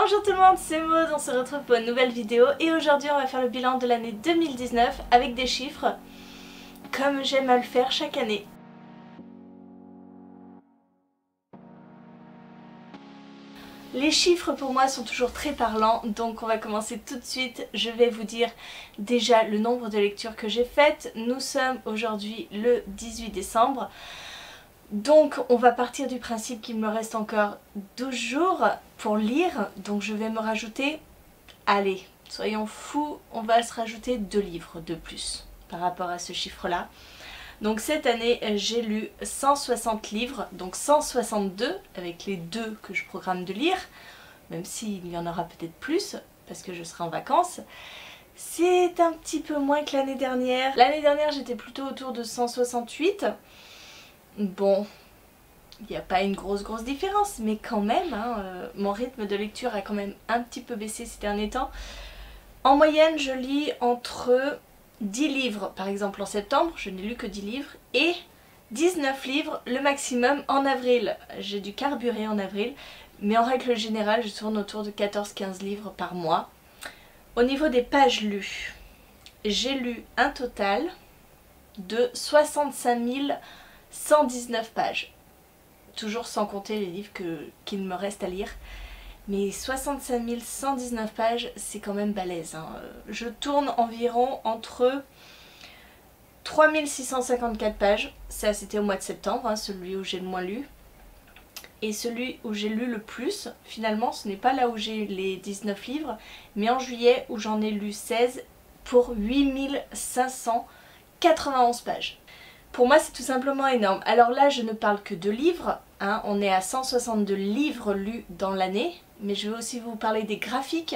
Bonjour tout le monde, c'est Maud, on se retrouve pour une nouvelle vidéo et aujourd'hui on va faire le bilan de l'année 2019 avec des chiffres comme j'aime à le faire chaque année. Les chiffres pour moi sont toujours très parlants, donc on va commencer tout de suite. Je vais vous dire déjà le nombre de lectures que j'ai faites. Nous sommes aujourd'hui le 18 décembre. Donc on va partir du principe qu'il me reste encore 12 jours pour lire, donc je vais me rajouter, allez, soyons fous, on va se rajouter 2 livres de plus par rapport à ce chiffre-là. Donc cette année j'ai lu 160 livres, donc 162 avec les 2 que je programme de lire, même s'il y en aura peut-être plus parce que je serai en vacances. C'est un petit peu moins que l'année dernière. L'année dernière j'étais plutôt autour de 168. Bon, il n'y a pas une grosse différence, mais quand même, mon rythme de lecture a quand même un petit peu baissé ces derniers temps. En moyenne, je lis entre 10 livres, par exemple en septembre, je n'ai lu que 10 livres, et 19 livres le maximum en avril. J'ai dû carburer en avril, mais en règle générale, je tourne autour de 14-15 livres par mois. Au niveau des pages lues, j'ai lu un total de 65 119 pages. Toujours sans compter les livres qu'il me reste à lire. Mais 65 119 pages, c'est quand même balèze. Je tourne environ entre 3654 pages. Ça, c'était au mois de septembre, celui où j'ai le moins lu. Et celui où j'ai lu le plus, finalement, ce n'est pas là où j'ai eu les 19 livres, mais en juillet où j'en ai lu 16 pour 8591 pages. Pour moi, c'est tout simplement énorme. Alors là, je ne parle que de livres. On est à 162 livres lus dans l'année. Mais je vais aussi vous parler des graphiques,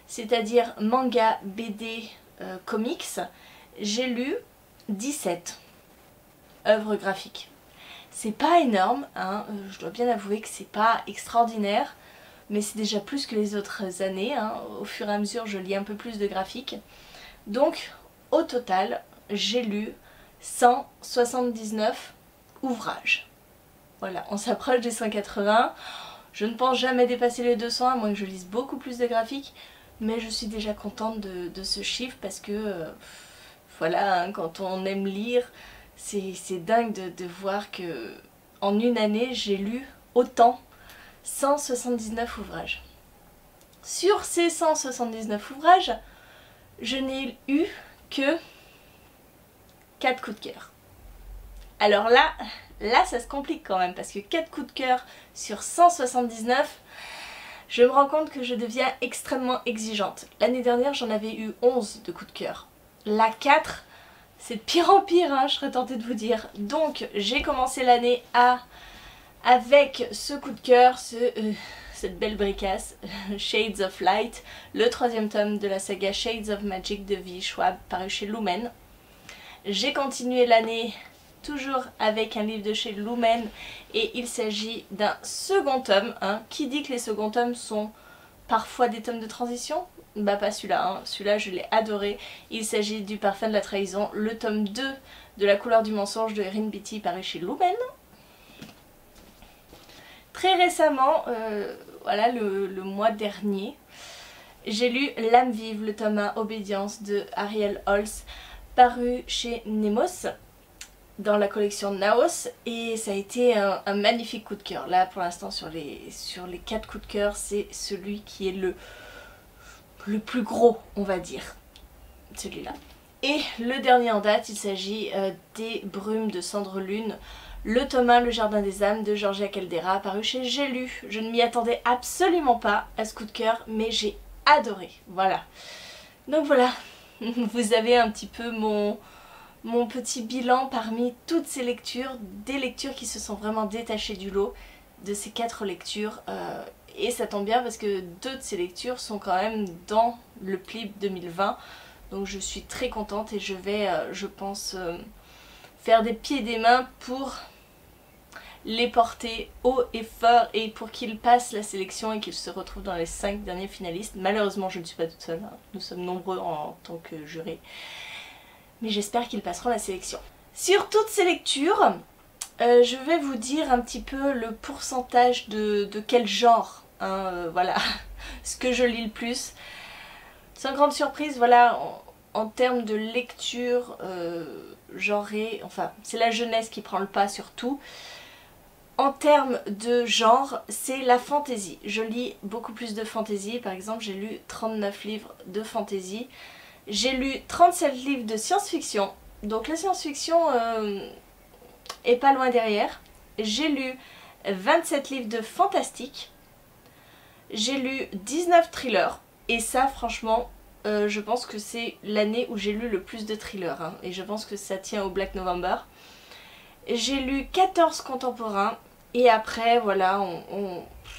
c'est-à-dire manga, BD, comics. J'ai lu 17 œuvres graphiques. C'est pas énorme, je dois bien avouer que c'est pas extraordinaire. Mais c'est déjà plus que les autres années. Au fur et à mesure, je lis un peu plus de graphiques. Donc, au total, j'ai lu 179 ouvrages. Voilà, on s'approche des 180. Je ne pense jamais dépasser les 200 à moins que je lise beaucoup plus de graphiques. Mais je suis déjà contente de ce chiffre parce que voilà, quand on aime lire, c'est dingue de voir que en une année j'ai lu autant, 179 ouvrages. Sur ces 179 ouvrages, je n'ai eu que 4 coups de cœur. Alors là ça se complique quand même parce que 4 coups de cœur sur 179, je me rends compte que je deviens extrêmement exigeante. L'année dernière j'en avais eu 11 de coups de cœur. Là 4, c'est de pire en pire, je serais tentée de vous dire. Donc j'ai commencé l'année avec ce coup de cœur, cette belle bricasse, Shades of Light, le 3e tome de la saga Shades of Magic de V. Schwab, paru chez Lumen. J'ai continué l'année toujours avec un livre de chez Lumen et il s'agit d'un second tome. Qui dit que les seconds tomes sont parfois des tomes de transition? Bah pas celui-là, celui-là je l'ai adoré. Il s'agit du Parfum de la trahison, le tome 2 de La couleur du mensonge de Erin Beatty, paru chez Lumen. Très récemment, voilà le mois dernier, j'ai lu L'âme vive, le tome 1 Obédience de Ariel Holz, paru chez Nemos dans la collection Naos, et ça a été un magnifique coup de cœur. Là pour l'instant sur les 4 coups de cœur, c'est celui qui est le plus gros, on va dire, celui-là. Et le dernier en date, il s'agit des Brumes de Cendre Lune, le tome 1 Le Jardin des âmes de Georgia Caldera, paru chez J'ai lu. Je ne m'y attendais absolument pas à ce coup de cœur, mais j'ai adoré, voilà. Donc voilà, vous avez un petit peu mon petit bilan parmi toutes ces lectures, des lectures qui se sont vraiment détachées du lot de ces 4 lectures. Et ça tombe bien parce que 2 de ces lectures sont quand même dans le PLIB 2020. Donc je suis très contente et je vais, je pense, faire des pieds et des mains pour les porter haut et fort et pour qu'ils passent la sélection et qu'ils se retrouvent dans les 5 derniers finalistes. Malheureusement, je ne suis pas toute seule, nous sommes nombreux en tant que jury. Mais j'espère qu'ils passeront la sélection. Sur toutes ces lectures, je vais vous dire un petit peu le pourcentage de quel genre. Voilà. ce que je lis le plus. Sans grande surprise, voilà, en termes de lecture, enfin c'est la jeunesse qui prend le pas sur tout. En termes de genre, c'est la fantasy. Je lis beaucoup plus de fantasy. Par exemple, j'ai lu 39 livres de fantasy. J'ai lu 37 livres de science-fiction. Donc la science-fiction est pas loin derrière. J'ai lu 27 livres de fantastique. J'ai lu 19 thrillers. Et ça, franchement, je pense que c'est l'année où j'ai lu le plus de thrillers. Hein. Et je pense que ça tient au Black November. J'ai lu 14 contemporains. Et après, voilà,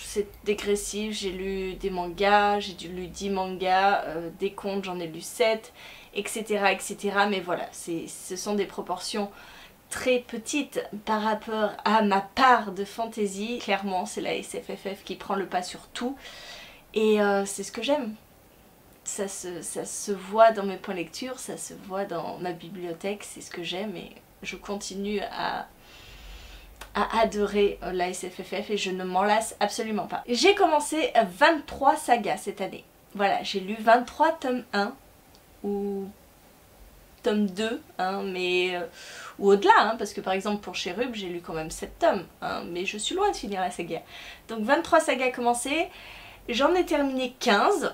c'est dégressif. J'ai lu des mangas, j'ai lu 10 mangas, des contes, j'en ai lu 7, etc. etc. Mais voilà, ce sont des proportions très petites par rapport à ma part de fantasy. Clairement, c'est la SFFF qui prend le pas sur tout. Et c'est ce que j'aime. Ça se voit dans mes points lecture, ça se voit dans ma bibliothèque, c'est ce que j'aime et je continue à adorer la SFFF et je ne m'en lasse absolument pas. J'ai commencé 23 sagas cette année. Voilà, j'ai lu 23 tomes 1 ou tome 2, hein, ou au-delà, hein, parce que par exemple pour Cherub, j'ai lu quand même 7 tomes, hein, mais je suis loin de finir la saga. Donc 23 sagas commencées, j'en ai terminé 15.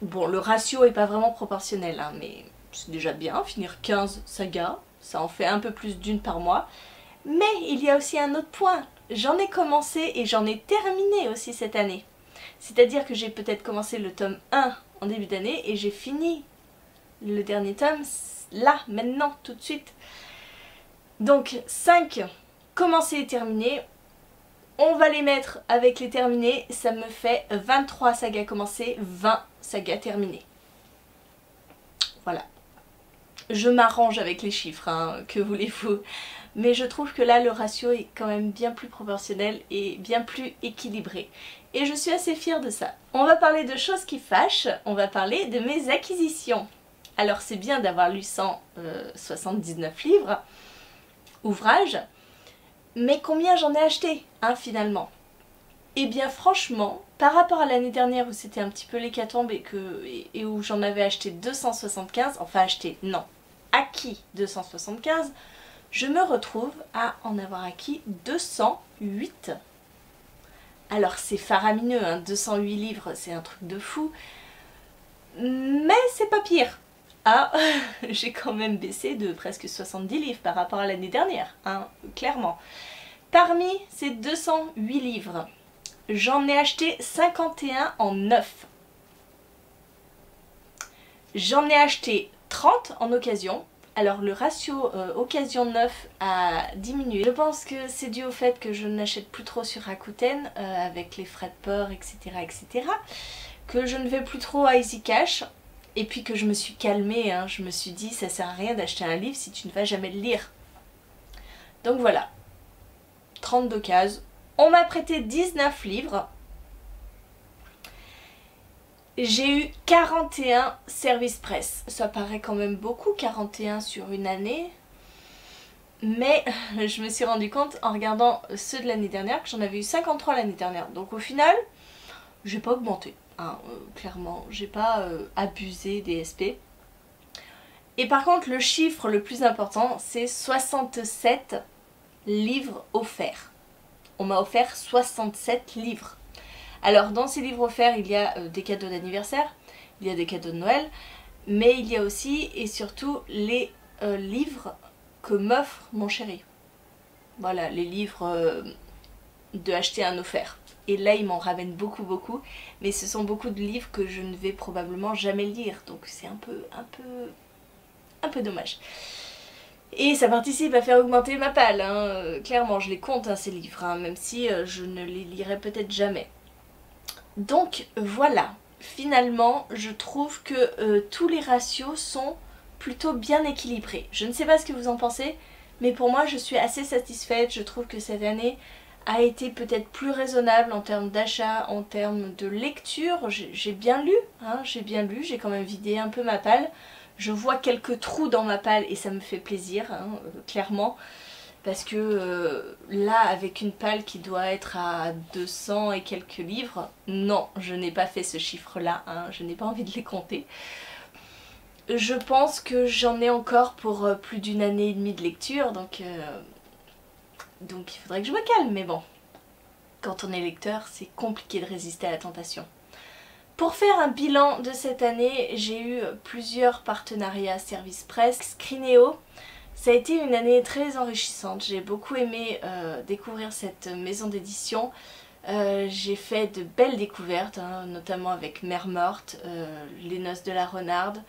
Bon, le ratio est pas vraiment proportionnel, hein, mais c'est déjà bien, finir 15 sagas, ça en fait un peu plus d'une par mois. Mais il y a aussi un autre point, j'en ai commencé et j'en ai terminé aussi cette année. C'est-à-dire que j'ai peut-être commencé le tome 1 en début d'année et j'ai fini le dernier tome là, maintenant, tout de suite. Donc 5 commencés et terminés, on va les mettre avec les terminés, ça me fait 23 sagas commencées, 20 sagas terminées. Voilà. Je m'arrange avec les chiffres, hein, que voulez-vous. Mais je trouve que là le ratio est quand même bien plus proportionnel et bien plus équilibré. Et je suis assez fière de ça. On va parler de choses qui fâchent, on va parler de mes acquisitions. Alors c'est bien d'avoir lu 179 livres, ouvrages, mais combien j'en ai acheté, hein, finalement? Et bien franchement, par rapport à l'année dernière où c'était un petit peu l'hécatombe et où j'en avais acheté 275, enfin acheté, non, acquis 275, je me retrouve à en avoir acquis 208. Alors c'est faramineux, hein, 208 livres, c'est un truc de fou. Mais c'est pas pire. Ah, j'ai quand même baissé de presque 70 livres par rapport à l'année dernière, hein, clairement. Parmi ces 208 livres, j'en ai acheté 51 en neuf. J'en ai acheté 30 en occasion. Alors le ratio occasion neuf a diminué. Je pense que c'est dû au fait que je n'achète plus trop sur Rakuten avec les frais de port, etc., etc. Que je ne vais plus trop à Easy Cash. Et puis que je me suis calmée, hein. Je me suis dit ça sert à rien d'acheter un livre si tu ne vas jamais le lire. Donc voilà, 32 cases. On m'a prêté 19 livres. J'ai eu 41 services presse. Ça paraît quand même beaucoup, 41 sur une année. Mais je me suis rendu compte en regardant ceux de l'année dernière que j'en avais eu 53 l'année dernière. Donc au final, j'ai pas augmenté. Hein, clairement, j'ai pas abusé des SP. Et par contre, le chiffre le plus important, c'est 67 livres offerts. On m'a offert 67 livres. Alors dans ces livres offerts, il y a des cadeaux d'anniversaire, il y a des cadeaux de Noël, mais il y a aussi et surtout les livres que m'offre mon chéri. Voilà, les livres de acheter un offert. Et là, il m'en ramène beaucoup, mais ce sont beaucoup de livres que je ne vais probablement jamais lire, donc c'est un peu dommage. Et ça participe à faire augmenter ma palle, hein. Clairement, je les compte, hein, ces livres, hein, même si je ne les lirai peut-être jamais. Donc voilà, finalement, je trouve que tous les ratios sont plutôt bien équilibrés. Je ne sais pas ce que vous en pensez, mais pour moi, je suis assez satisfaite. Je trouve que cette année a été peut-être plus raisonnable en termes d'achat, en termes de lecture. J'ai bien lu, hein, j'ai quand même vidé un peu ma palle. Je vois quelques trous dans ma palle et ça me fait plaisir, hein, clairement. parce que là avec une palle qui doit être à 200 et quelques livres, non, je n'ai pas fait ce chiffre là, hein, je n'ai pas envie de les compter. Je pense que j'en ai encore pour plus d'une année et demie de lecture, donc il faudrait que je me calme, mais bon, quand on est lecteur c'est compliqué de résister à la tentation. Pour faire un bilan de cette année, j'ai eu plusieurs partenariats service presse. Scrineo, ça a été une année très enrichissante. J'ai beaucoup aimé découvrir cette maison d'édition. J'ai fait de belles découvertes, hein, notamment avec Mère Morte, Les Noces de la Renarde,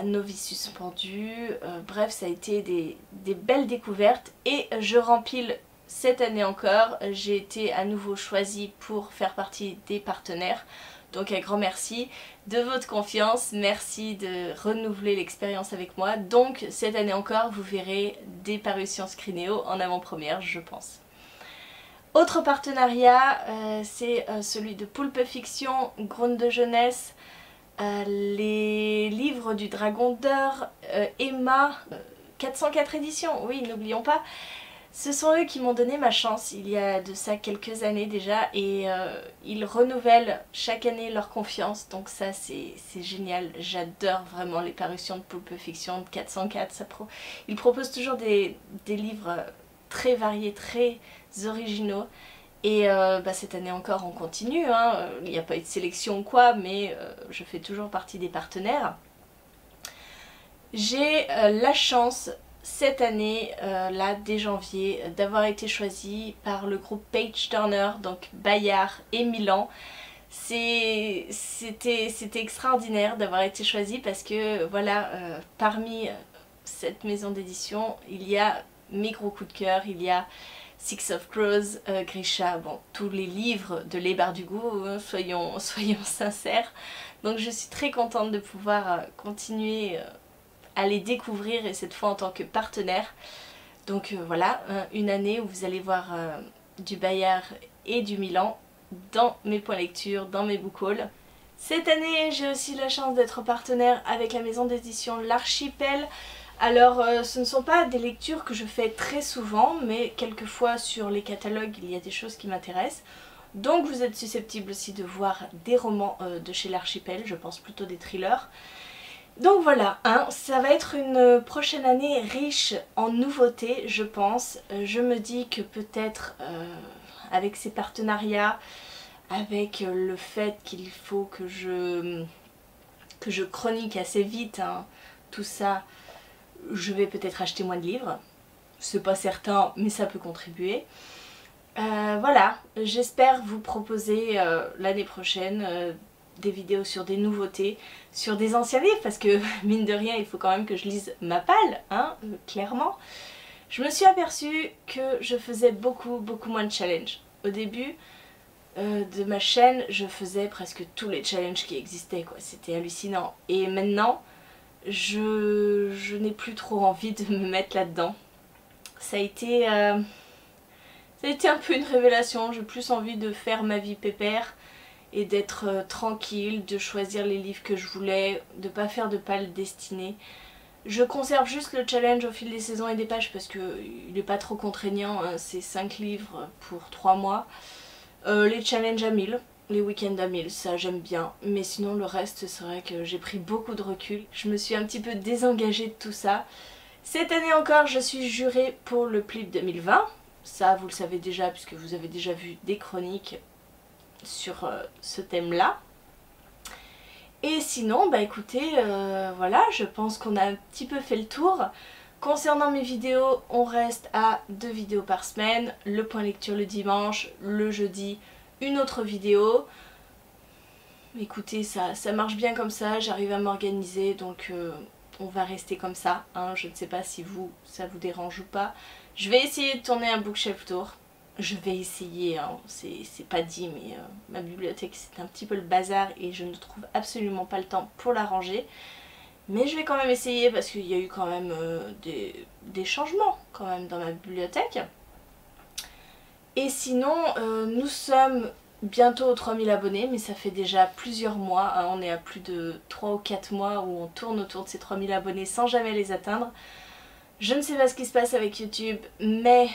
Novice suspendu. Bref, ça a été des belles découvertes et je rempile cette année encore. J'ai été à nouveau choisie pour faire partie des partenaires. Donc un grand merci de votre confiance, merci de renouveler l'expérience avec moi. Donc cette année encore, vous verrez des parutions Scrineo en avant-première, je pense. Autre partenariat, c'est celui de Pulp Fiction, Ground de jeunesse, les livres du Dragon d'Or, Emma, 404 éditions, oui, n'oublions pas. Ce sont eux qui m'ont donné ma chance il y a de ça quelques années déjà et ils renouvellent chaque année leur confiance, donc ça c'est génial. J'adore vraiment les parutions de Pulp Fiction, de 404, ils proposent toujours des livres très variés, très originaux et cette année encore on continue, hein. Il n'y a pas eu de sélection ou quoi, mais je fais toujours partie des partenaires. J'ai la chance cette année, là dès janvier, d'avoir été choisie par le groupe Page Turner, donc Bayard et Milan. C'était extraordinaire d'avoir été choisie parce que voilà, parmi cette maison d'édition, il y a mes gros coups de cœur, il y a Six of Crows, Grisha, bon, tous les livres de Les Bardugo, hein, soyons sincères. Donc je suis très contente de pouvoir continuer à les découvrir et cette fois en tant que partenaire. Donc voilà, une année où vous allez voir du Bayard et du Milan dans mes points lecture, dans mes book hauls. Cette année j'ai aussi la chance d'être partenaire avec la maison d'édition L'Archipel. Alors ce ne sont pas des lectures que je fais très souvent, mais quelquefois sur les catalogues il y a des choses qui m'intéressent. Donc vous êtes susceptible aussi de voir des romans de chez L'Archipel, je pense plutôt des thrillers. Donc voilà, hein, ça va être une prochaine année riche en nouveautés, je pense. Je me dis que peut-être avec ces partenariats, avec le fait qu'il faut que je chronique assez vite, hein, tout ça, je vais peut-être acheter moins de livres. C'est pas certain, mais ça peut contribuer. Voilà, j'espère vous proposer l'année prochaine des vidéos sur des nouveautés, sur des anciens livres, parce que mine de rien il faut quand même que je lise ma palle, hein, clairement. Je me suis aperçue que je faisais beaucoup moins de challenges. Au début de ma chaîne, je faisais presque tous les challenges qui existaient, quoi. C'était hallucinant. Et maintenant, je n'ai plus trop envie de me mettre là-dedans. Ça a été un peu une révélation. J'ai plus envie de faire ma vie pépère et d'être tranquille, de choisir les livres que je voulais, de pas faire de pales destinées. Je conserve juste le challenge au fil des saisons et des pages parce qu'il n'est pas trop contraignant, hein, c'est 5 livres pour 3 mois. Les challenges à 1000, les week-ends à 1000, ça j'aime bien, mais sinon le reste c'est vrai que j'ai pris beaucoup de recul. Je me suis un petit peu désengagée de tout ça. Cette année encore je suis jurée pour le PLIB 2020, ça vous le savez déjà puisque vous avez déjà vu des chroniques sur ce thème là. Et sinon bah écoutez voilà, je pense qu'on a un petit peu fait le tour. Concernant mes vidéos, on reste à 2 vidéos par semaine, le point lecture le dimanche, le jeudi une autre vidéo. Écoutez, ça marche bien comme ça, j'arrive à m'organiser, donc on va rester comme ça, hein. Je ne sais pas si ça vous dérange ou pas. Je vais essayer de tourner un bookshelf tour. Je vais essayer, hein. C'est pas dit, mais ma bibliothèque c'est un petit peu le bazar et je ne trouve absolument pas le temps pour la ranger. Mais je vais quand même essayer parce qu'il y a eu quand même des changements quand même dans ma bibliothèque. Et sinon, nous sommes bientôt aux 3000 abonnés, mais ça fait déjà plusieurs mois, hein. On est à plus de 3 ou 4 mois où on tourne autour de ces 3000 abonnés sans jamais les atteindre. Je ne sais pas ce qui se passe avec YouTube, mais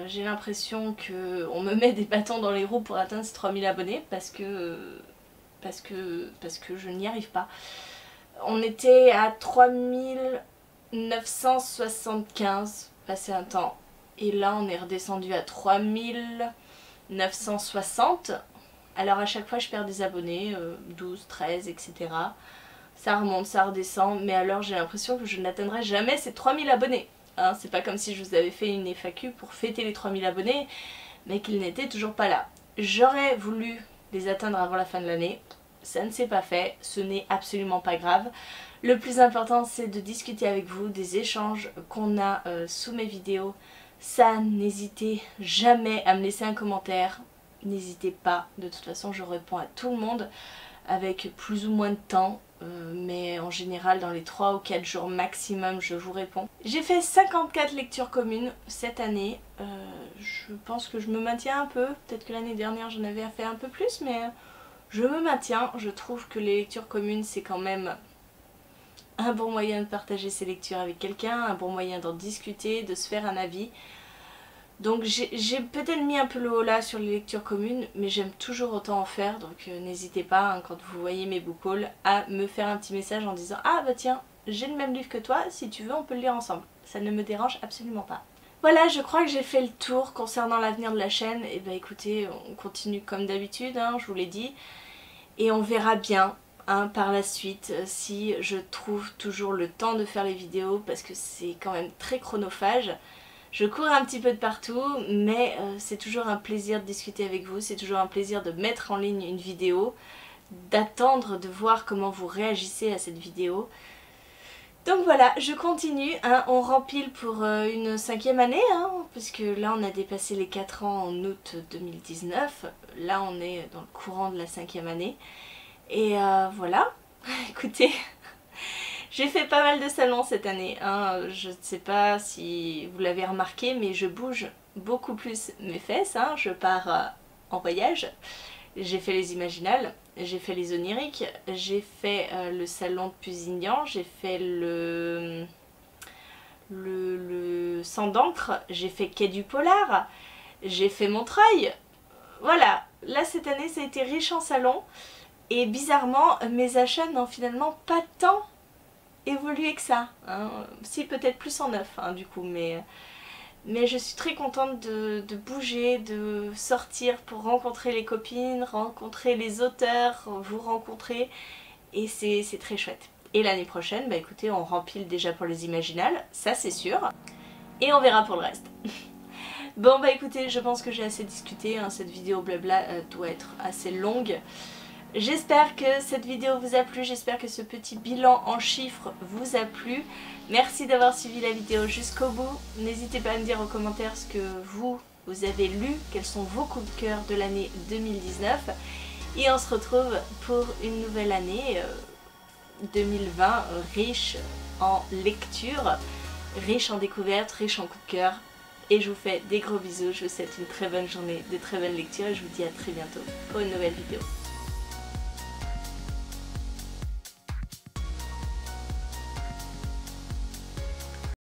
j'ai l'impression qu'on me met des bâtons dans les roues pour atteindre ces 3000 abonnés parce que je n'y arrive pas. On était à 3975 passé un temps et là on est redescendu à 3960. Alors à chaque fois je perds des abonnés, 12, 13, etc. Ça remonte, ça redescend, mais alors j'ai l'impression que je n'atteindrai jamais ces 3000 abonnés. Hein, c'est pas comme si je vous avais fait une FAQ pour fêter les 3000 abonnés, mais qu'ils n'étaient toujours pas là. J'aurais voulu les atteindre avant la fin de l'année, ça ne s'est pas fait, ce n'est absolument pas grave. Le plus important c'est de discuter avec vous des échanges qu'on a sous mes vidéos. Ça, n'hésitez jamais à me laisser un commentaire, n'hésitez pas, de toute façon je réponds à tout le monde avec plus ou moins de temps. Mais en général dans les 3 ou 4 jours maximum je vous réponds. J'ai fait 54 lectures communes cette année, je pense que je me maintiens un peu, peut-être que l'année dernière j'en avais fait un peu plus mais je me maintiens. Je trouve que les lectures communes c'est quand même un bon moyen de partager ses lectures avec quelqu'un, un bon moyen d'en discuter, de se faire un avis. Donc j'ai peut-être mis un peu le haut là sur les lectures communes, mais j'aime toujours autant en faire, donc n'hésitez pas, hein, quand vous voyez mes book hauls, à me faire un petit message en disant « Ah bah tiens, j'ai le même livre que toi, si tu veux on peut le lire ensemble ». Ça ne me dérange absolument pas. Voilà, je crois que j'ai fait le tour concernant l'avenir de la chaîne. Et bah écoutez, on continue comme d'habitude, hein, je vous l'ai dit, et on verra bien. Hein, par la suite, si je trouve toujours le temps de faire les vidéos, parce que c'est quand même très chronophage. Je cours un petit peu de partout, mais c'est toujours un plaisir de discuter avec vous, c'est toujours un plaisir de mettre en ligne une vidéo, d'attendre de voir comment vous réagissez à cette vidéo. Donc voilà, je continue, hein, on rempile pour une 5e année, hein, puisque là on a dépassé les 4 ans en août 2019, là on est dans le courant de la 5e année, et voilà, écoutez... J'ai fait pas mal de salons cette année, hein. Je ne sais pas si vous l'avez remarqué, mais je bouge beaucoup plus mes fesses, hein. Je pars en voyage, j'ai fait les Imaginales, j'ai fait les Oniriques, j'ai fait le salon de Pusignan, j'ai fait le Sang d'encre, j'ai fait Quai du Polar, j'ai fait Montreuil. Voilà, là cette année ça a été riche en salons et bizarrement mes achats n'ont finalement pas tant évolué que ça, hein. Si peut-être plus en neuf, hein, du coup, mais je suis très contente de bouger, de sortir pour rencontrer les copines, rencontrer les auteurs, vous rencontrer, et c'est très chouette. Et l'année prochaine, bah écoutez, on rempile déjà pour les Imaginales, ça c'est sûr, et on verra pour le reste. Bon bah écoutez, je pense que j'ai assez discuté, hein, cette vidéo blabla doit être assez longue. J'espère que cette vidéo vous a plu, j'espère que ce petit bilan en chiffres vous a plu. Merci d'avoir suivi la vidéo jusqu'au bout. N'hésitez pas à me dire en commentaire ce que vous avez lu, quels sont vos coups de cœur de l'année 2019. Et on se retrouve pour une nouvelle année 2020 riche en lecture, riche en découvertes, riche en coups de cœur. Et je vous fais des gros bisous, je vous souhaite une très bonne journée, de très bonnes lectures et je vous dis à très bientôt pour une nouvelle vidéo.